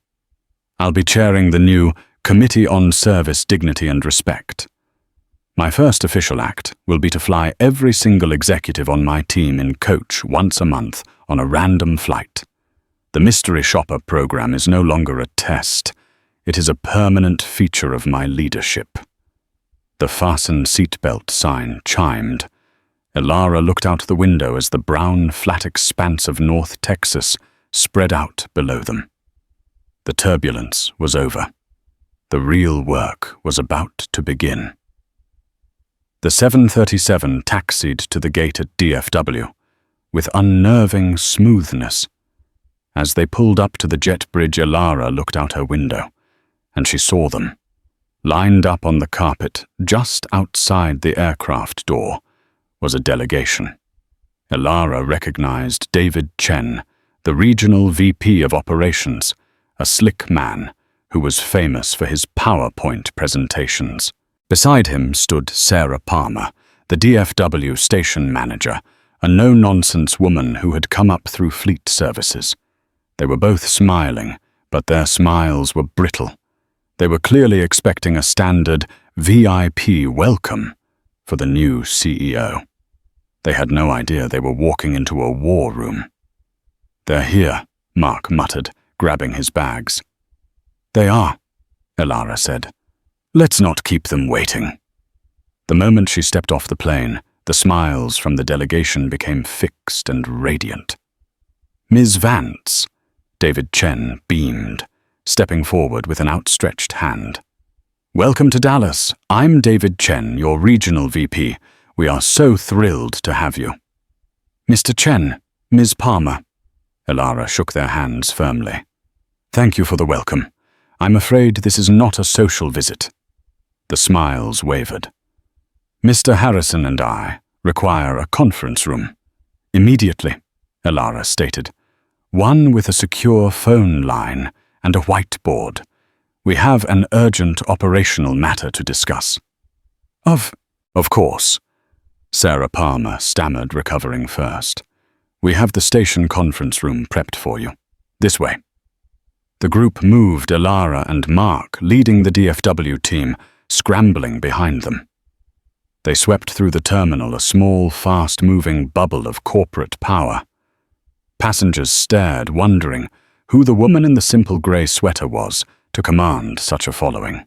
I'll be chairing the new Committee on Service, Dignity and Respect. My first official act will be to fly every single executive on my team in coach once a month on a random flight. The mystery shopper program is no longer a test. It is a permanent feature of my leadership. The fasten seatbelt sign chimed. Elara looked out the window as the brown, flat expanse of North Texas spread out below them. The turbulence was over. The real work was about to begin. The 737 taxied to the gate at DFW with unnerving smoothness. As they pulled up to the jet bridge, Elara looked out her window, and she saw them. Lined up on the carpet just outside the aircraft door was a delegation. Elara recognized David Chen, the regional VP of operations, a slick man who was famous for his PowerPoint presentations. Beside him stood Sarah Palmer, the DFW station manager, a no-nonsense woman who had come up through fleet services. They were both smiling, but their smiles were brittle. They were clearly expecting a standard VIP welcome for the new CEO. They had no idea they were walking into a war room. "They're here," Mark muttered, grabbing his bags. "They are," Elara said. "Let's not keep them waiting." The moment she stepped off the plane, the smiles from the delegation became fixed and radiant. "Ms. Vance," David Chen beamed, stepping forward with an outstretched hand. "Welcome to Dallas. I'm David Chen, your regional VP. We are so thrilled to have you." "Mr. Chen, Ms. Palmer." Elara shook their hands firmly. "Thank you for the welcome. I'm afraid this is not a social visit." The smiles wavered. "Mr. Harrison and I require a conference room. Immediately," Elara stated. "One with a secure phone line and a whiteboard. We have an urgent operational matter to discuss." Of course," Sarah Palmer stammered, recovering first. "We have the station conference room prepped for you. This way." The group moved, Elara and Mark leading the DFW team, scrambling behind them. They swept through the terminal, a small, fast-moving bubble of corporate power. Passengers stared, wondering who the woman in the simple grey sweater was to command such a following.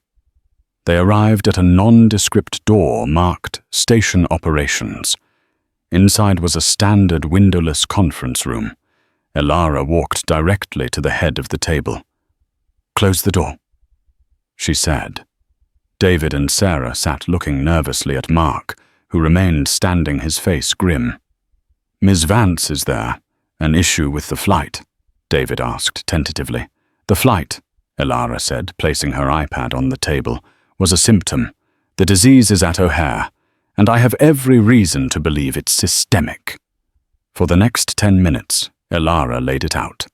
They arrived at a nondescript door marked Station Operations. Inside was a standard windowless conference room. Elara walked directly to the head of the table. "Close the door," she said. David and Sarah sat looking nervously at Mark, who remained standing, his face grim. "Ms. Vance is there. An issue with the flight?" David asked tentatively. "The flight," Elara said, placing her iPad on the table, "was a symptom. The disease is at O'Hare, and I have every reason to believe it's systemic." For the next 10 minutes, Elara laid it out.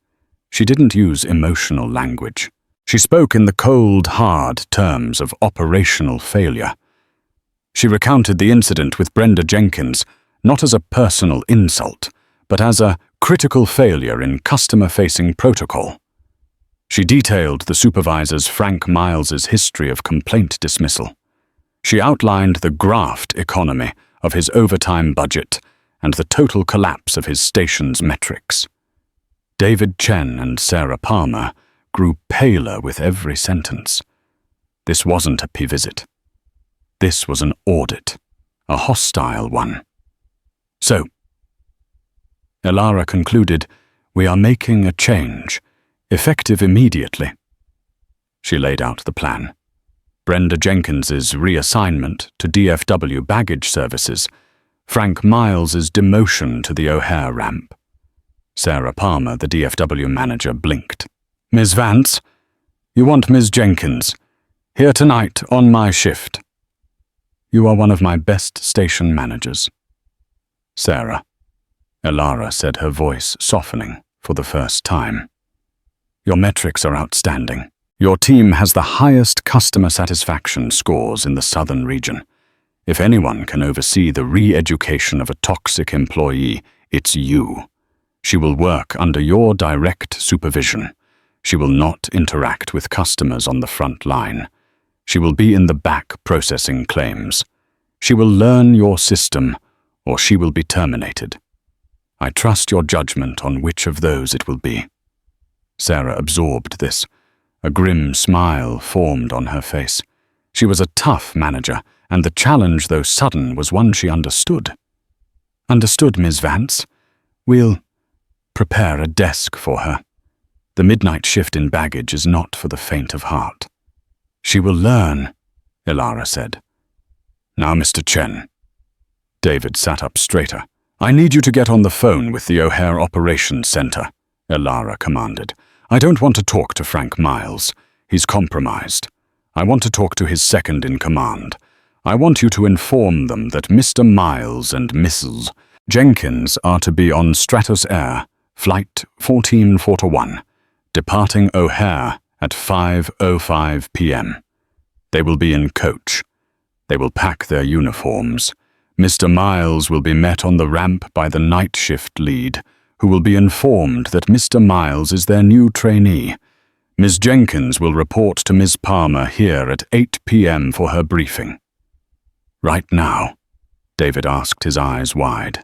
She didn't use emotional language. She spoke in the cold, hard terms of operational failure. She recounted the incident with Brenda Jenkins, not as a personal insult, but as a critical failure in customer-facing protocol. She detailed the supervisor's Frank Miles's history of complaint dismissal. She outlined the graft economy of his overtime budget and the total collapse of his station's metrics. David Chen and Sarah Palmer grew paler with every sentence. This wasn't a visit. This was an audit, a hostile one. "So," Elara concluded, "we are making a change, effective immediately." She laid out the plan. Brenda Jenkins's reassignment to DFW baggage services, Frank Miles's demotion to the O'Hare ramp. Sarah Palmer, the DFW manager, blinked. "Ms. Vance, you want Ms. Jenkins. Here tonight on my shift." "You are one of my best station managers." "Sarah," Elara said, her voice softening for the first time. "Your metrics are outstanding. Your team has the highest customer satisfaction scores in the southern region. If anyone can oversee the re-education of a toxic employee, it's you. She will work under your direct supervision. She will not interact with customers on the front line. She will be in the back processing claims. She will learn your system, or she will be terminated. I trust your judgment on which of those it will be." Sarah absorbed this. A grim smile formed on her face. She was a tough manager, and the challenge, though sudden, was one she understood. "Understood, Ms. Vance. We'll prepare a desk for her. The midnight shift in baggage is not for the faint of heart." "She will learn," Elara said. "Now, Mr. Chen." David sat up straighter. "I need you to get on the phone with the O'Hare Operations Center," Elara commanded. "I don't want to talk to Frank Miles. He's compromised. I want to talk to his second in command. I want you to inform them that Mr. Miles and Mrs. Jenkins are to be on Stratus Air, Flight 1441, departing O'Hare at 5:05 p.m. They will be in coach. They will pack their uniforms. Mr. Miles will be met on the ramp by the night shift lead, who will be informed that Mr. Miles is their new trainee. Ms. Jenkins will report to Ms. Palmer here at 8 p.m. for her briefing. Right now? David asked, his eyes wide.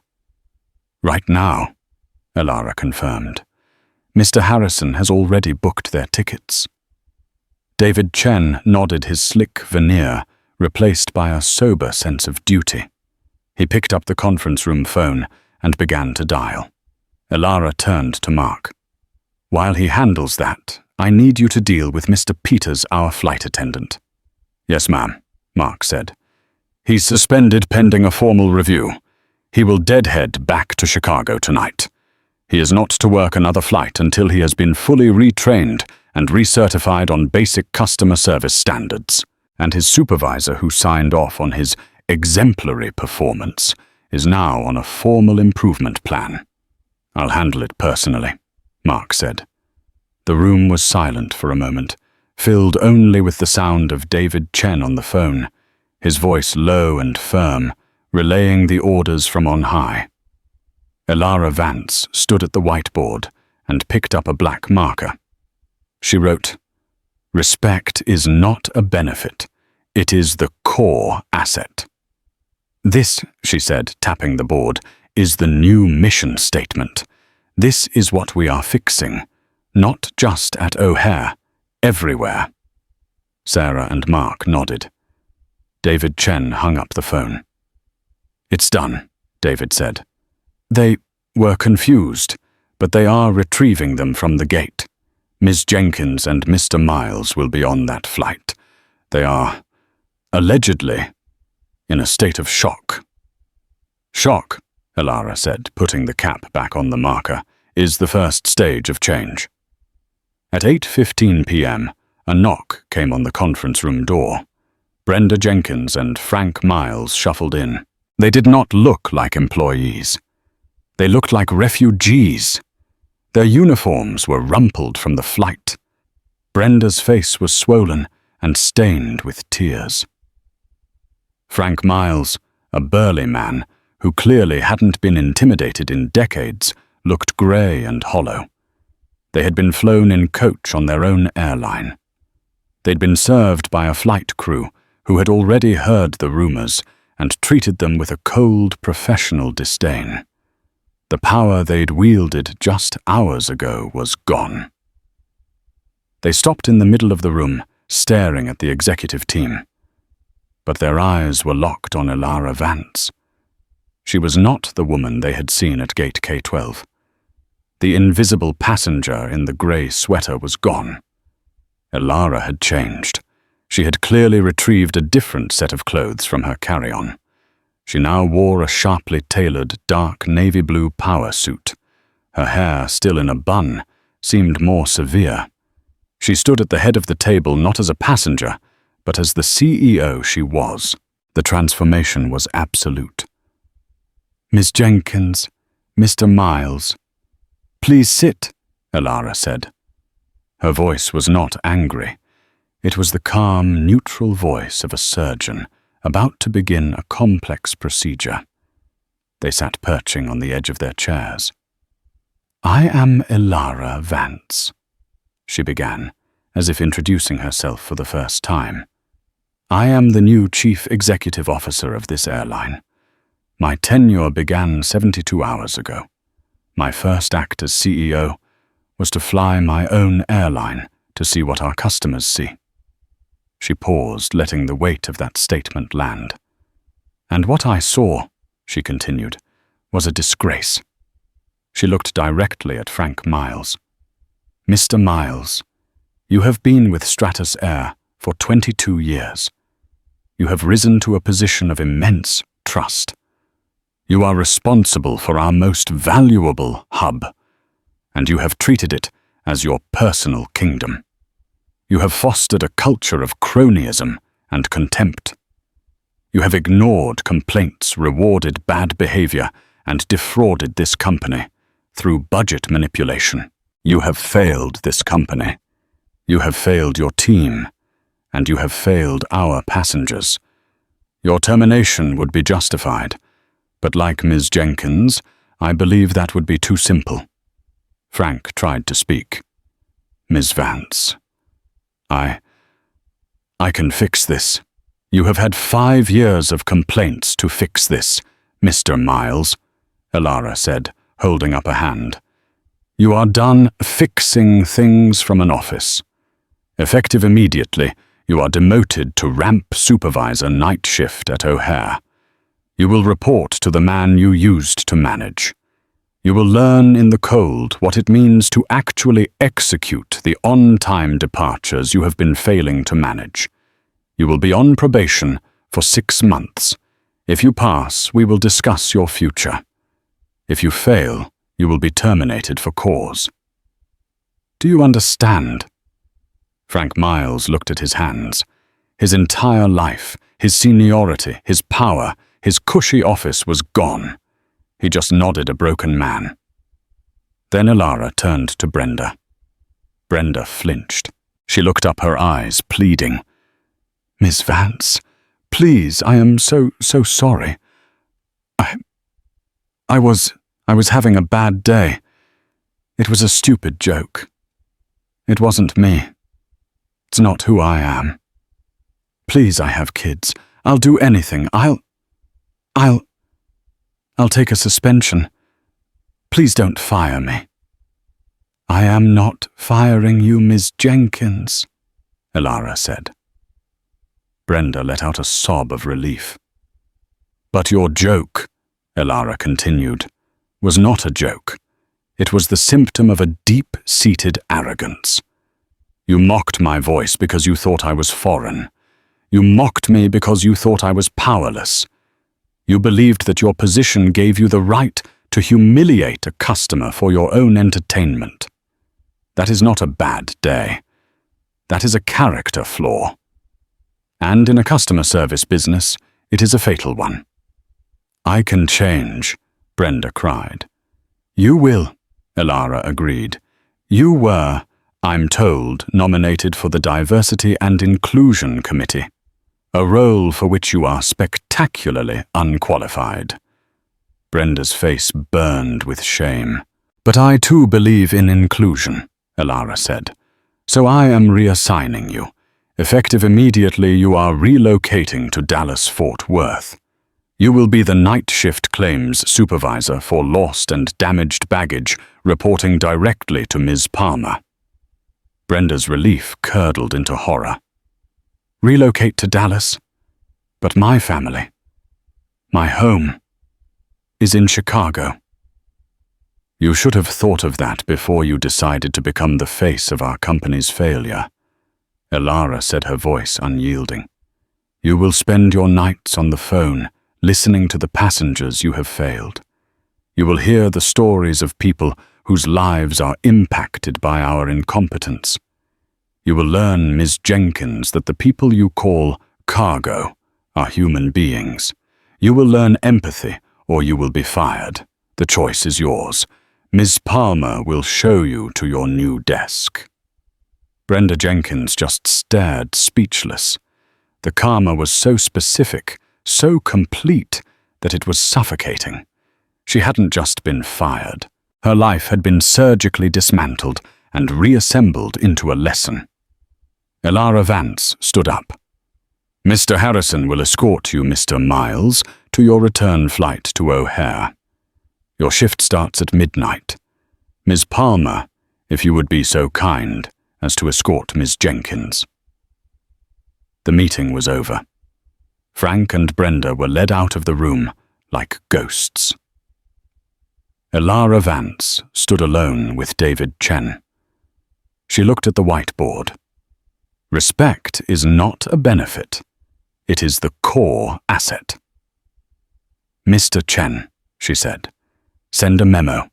Right now, Elara confirmed. Mr. Harrison has already booked their tickets. David Chen nodded, his slick veneer replaced by a sober sense of duty. He picked up the conference room phone and began to dial. Elara turned to Mark. While he handles that, I need you to deal with Mr. Peters, our flight attendant. Yes, ma'am, Mark said. He's suspended pending a formal review. He will deadhead back to Chicago tonight. He is not to work another flight until he has been fully retrained and recertified on basic customer service standards. And his supervisor, who signed off on his exemplary performance, is now on a formal improvement plan. I'll handle it personally, Mark said. The room was silent for a moment, filled only with the sound of David Chen on the phone, his voice low and firm, relaying the orders from on high. Elara Vance stood at the whiteboard and picked up a black marker. She wrote, "Respect is not a benefit. It is the core asset." This, she said, tapping the board, is the new mission statement. This is what we are fixing, not just at O'Hare, everywhere. Sarah and Mark nodded. David Chen hung up the phone. It's done, David said. They were confused, but they are retrieving them from the gate. Ms. Jenkins and Mr. Miles will be on that flight. They are, allegedly, in a state of shock. Shock, Elara said, putting the cap back on the marker, is the first stage of change. At 8:15 p.m., a knock came on the conference room door. Brenda Jenkins and Frank Miles shuffled in. They did not look like employees. They looked like refugees. Their uniforms were rumpled from the flight. Brenda's face was swollen and stained with tears. Frank Miles, a burly man who clearly hadn't been intimidated in decades, looked grey and hollow. They had been flown in coach on their own airline. They'd been served by a flight crew who had already heard the rumors and treated them with a cold, professional disdain. The power they'd wielded just hours ago was gone. They stopped in the middle of the room, staring at the executive team. But their eyes were locked on Elara Vance. She was not the woman they had seen at Gate K-12. The invisible passenger in the grey sweater was gone. Elara had changed. She had clearly retrieved a different set of clothes from her carry-on. She now wore a sharply tailored, dark navy blue power suit. Her hair, still in a bun, seemed more severe. She stood at the head of the table not as a passenger, but as the CEO she was. The transformation was absolute. Miss Jenkins, Mr. Miles. Please sit, Elara said. Her voice was not angry. It was the calm, neutral voice of a surgeon about to begin a complex procedure. They sat perching on the edge of their chairs. I am Elara Vance, she began, as if introducing herself for the first time. I am the new Chief Executive Officer of this airline. My tenure began 72 hours ago. My first act as CEO was to fly my own airline to see what our customers see. She paused, letting the weight of that statement land. And what I saw, she continued, was a disgrace. She looked directly at Frank Miles. Mr. Miles, you have been with Stratus Air for 22 years. You have risen to a position of immense trust. You are responsible for our most valuable hub, and you have treated it as your personal kingdom. You have fostered a culture of cronyism and contempt. You have ignored complaints, rewarded bad behavior, and defrauded this company through budget manipulation. You have failed this company. You have failed your team, and you have failed our passengers. Your termination would be justified, but like Ms. Jenkins, I believe that would be too simple. Frank tried to speak. Ms. Vance, I can fix this. You have had 5 years of complaints to fix this, Mr. Miles, Elara said, holding up a hand. You are done fixing things from an office. Effective immediately, you are demoted to ramp supervisor night shift at O'Hare. You will report to the man you used to manage. You will learn in the cold what it means to actually execute the on-time departures you have been failing to manage. You will be on probation for 6 months. If you pass, we will discuss your future. If you fail, you will be terminated for cause. Do you understand? Frank Miles looked at his hands. His entire life, his seniority, his power, his cushy office was gone. He just nodded a broken man. Then Elara turned to Brenda. Brenda flinched. She looked up, her eyes pleading. Miss Vance, please, I am so sorry. I was having a bad day. It was a stupid joke. It wasn't me. It's not who I am. Please, I have kids. I'll do anything. I'll take a suspension. Please don't fire me. I am not firing you, Miss Jenkins, Elara said. Brenda let out a sob of relief. But your joke, Elara continued, was not a joke. It was the symptom of a deep-seated arrogance. You mocked my voice because you thought I was foreign. You mocked me because you thought I was powerless. You believed that your position gave you the right to humiliate a customer for your own entertainment. That is not a bad day. That is a character flaw. And in a customer service business, it is a fatal one. I can change, Brenda cried. You will, Elara agreed. You were, I'm told, nominated for the Diversity and Inclusion Committee, a role for which you are spectacularly unqualified. Brenda's face burned with shame. But I too believe in inclusion, Elara said. So I am reassigning you. Effective immediately, you are relocating to Dallas-Fort Worth. You will be the night shift claims supervisor for lost and damaged baggage, reporting directly to Ms. Palmer. Brenda's relief curdled into horror. Relocate to Dallas? But my family, my home, is in Chicago. You should have thought of that before you decided to become the face of our company's failure. Elara said, her voice unyielding. You will spend your nights on the phone, listening to the passengers you have failed. You will hear the stories of people whose lives are impacted by our incompetence. You will learn, Ms. Jenkins, that the people you call cargo are human beings. You will learn empathy, or you will be fired. The choice is yours. Ms. Palmer will show you to your new desk. Brenda Jenkins just stared, speechless. The karma was so specific, so complete, that it was suffocating. She hadn't just been fired. Her life had been surgically dismantled and reassembled into a lesson. Elara Vance stood up. Mr. Harrison will escort you, Mr. Miles, to your return flight to O'Hare. Your shift starts at midnight. Ms. Palmer, if you would be so kind as to escort Ms. Jenkins. The meeting was over. Frank and Brenda were led out of the room like ghosts. Elara Vance stood alone with David Chen. She looked at the whiteboard. Respect is not a benefit. It is the core asset. Mr. Chen, she said, send a memo.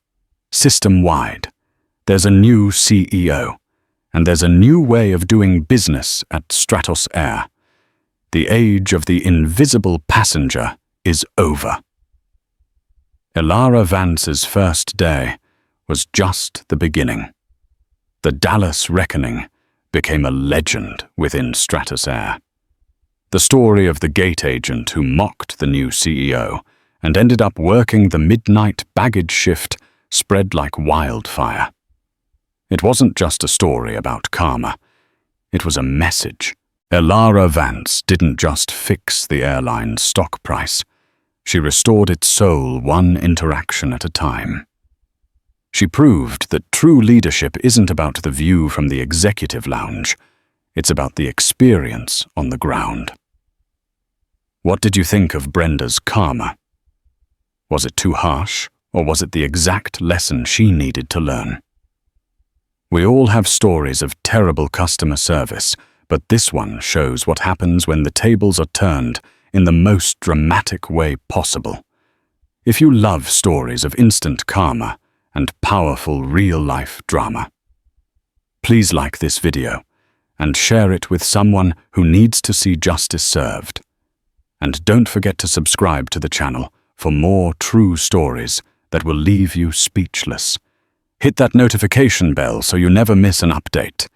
System-wide. There's a new CEO, and there's a new way of doing business at Stratos Air. The age of the invisible passenger is over. Elara Vance's first day was just the beginning. The Dallas reckoning became a legend within Stratos Air. The story of the gate agent who mocked the new CEO and ended up working the midnight baggage shift spread like wildfire. It wasn't just a story about karma. It was a message. Elara Vance didn't just fix the airline's stock price. She restored its soul one interaction at a time. She proved that true leadership isn't about the view from the executive lounge. It's about the experience on the ground. What did you think of Brenda's karma? Was it too harsh, or was it the exact lesson she needed to learn? We all have stories of terrible customer service, but this one shows what happens when the tables are turned in the most dramatic way possible. If you love stories of instant karma and powerful real-life drama, please like this video and share it with someone who needs to see justice served. And don't forget to subscribe to the channel for more true stories that will leave you speechless. Hit that notification bell so you never miss an update.